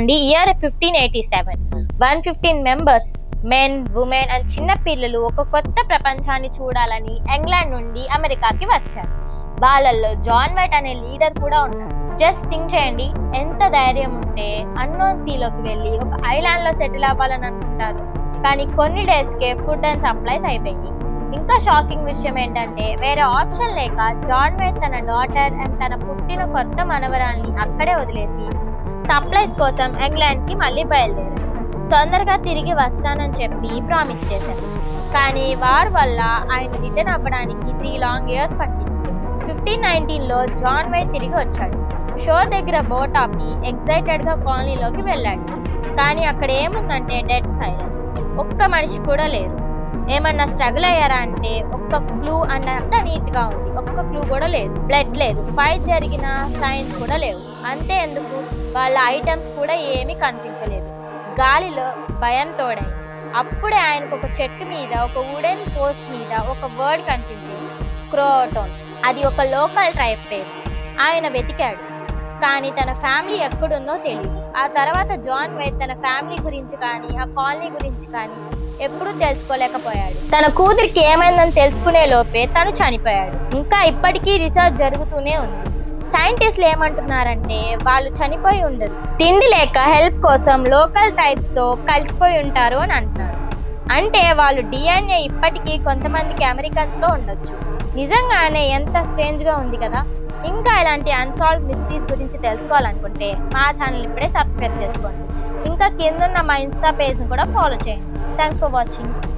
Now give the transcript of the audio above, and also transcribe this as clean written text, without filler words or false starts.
చూసుకోండి. Year 1587. 115 members, men, women and చిన్న పిల్లలు ఒక కొత్త ప్రపంచాన్ని చూడాలని ఇంగ్లాండ్ నుండి అమెరికాకి వచ్చారు. వాళ్ళల్లో జాన్ వైట్ అనే లీడర్ కూడా ఉన్నారు. జస్ట్ థింక్ చేయండి, ఎంత ధైర్యం ఉంటే అన్నోన్ సీలోకి వెళ్ళి ఒక ఐలాండ్ లో సెటిల్ అవ్వాలని అనుకుంటారు. కానీ కొన్ని డేస్కే ఫుడ్ అండ్ సప్లైస్ అయిపోయింది. ఇంకా షాకింగ్ విషయం ఏంటంటే వేరే ఆప్షన్ లేక జాన్ వైట్ తన డాటర్ అండ్ తన పుట్టిన కొత్త మనవరాల్ని అక్కడే వదిలేసి సప్లైస్ కోసం ఇంగ్లాండ్ కి మళ్ళీ బయలుదేరారు. తొందరగా తిరిగి వస్తానని చెప్పి ప్రామిస్ చేశారు. కానీ వార్ వల్ల ఆయన రిటర్న్ అవ్వడానికి 3 లాంగ్ ఇయర్స్ పట్టింది. 1519లో జాన్ వైట్ తిరిగి వచ్చాడు. షోర్ దగ్గర బోట్ ఆపి ఎక్సైటెడ్ గా కాలనీలోకి వెళ్ళాడు. కానీ అక్కడ ఏముందంటే డెడ్ సైలెన్స్. ఒక్క మనిషి కూడా లేరు. ఏమన్నా స్ట్రగుల్ అయ్యారా అంటే ఒక్క క్లూ అంతా నీట్ గా ఉంది. ఒక్క క్లూ కూడా లేదు. బ్లడ్ లేదు. ఫైట్ జరిగిన సైన్స్ కూడా లేవు. అంతే ఎందుకు, వాళ్ళ ఐటమ్స్ కూడా ఏమీ కనిపించలేదు. గాలిలో భయం తోడైంది. అప్పుడే ఆయనకు ఒక చెట్టు మీద ఒక వుడెన్ పోస్ట్ మీద ఒక వర్డ్ కనిపించింది, క్రోటోన్. అది ఒక లోకల్ ట్రైబ్ పేరు. ఆయన వెతికాడు, కానీ తన ఫ్యామిలీ ఎక్కడుందో తెలియదు. ఆ తర్వాత జాన్ వైట్ తన ఫ్యామిలీ గురించి కానీ ఆ కాలనీ గురించి కానీ ఎప్పుడూ తెలుసుకోలేకపోయాడు. తన కూతురికి ఏమైందని తెలుసుకునే లోపే తను చనిపోయాడు. ఇంకా ఇప్పటికీ రీసెర్చ్ జరుగుతూనే ఉంది. సైంటిస్టులు ఏమంటున్నారంటే వాళ్ళు చనిపోయి ఉండరు, తిండి లేక హెల్ప్ కోసం లోకల్ ట్రైబ్స్ తో కలిసిపోయి ఉంటారు అని అంటున్నారు. అంటే వాళ్ళు డిఎన్ఏ ఇప్పటికీ కొంతమందికి అమెరికన్స్ లో ఉండొచ్చు. నిజంగానే ఎంత స్ట్రేంజ్ గా ఉంది కదా. ఇంకా ఇలాంటి అన్సాల్వ్డ్ మిస్టరీస్ గురించి తెలుసుకోవాలనుకుంటే మా ఛానల్ ఇప్పుడే సబ్స్క్రైబ్ చేసుకోండి. ఇంకా కింద ఉన్న మా ఇన్స్టా పేజ్ని కూడా ఫాలో చేయండి. Thanks for watching.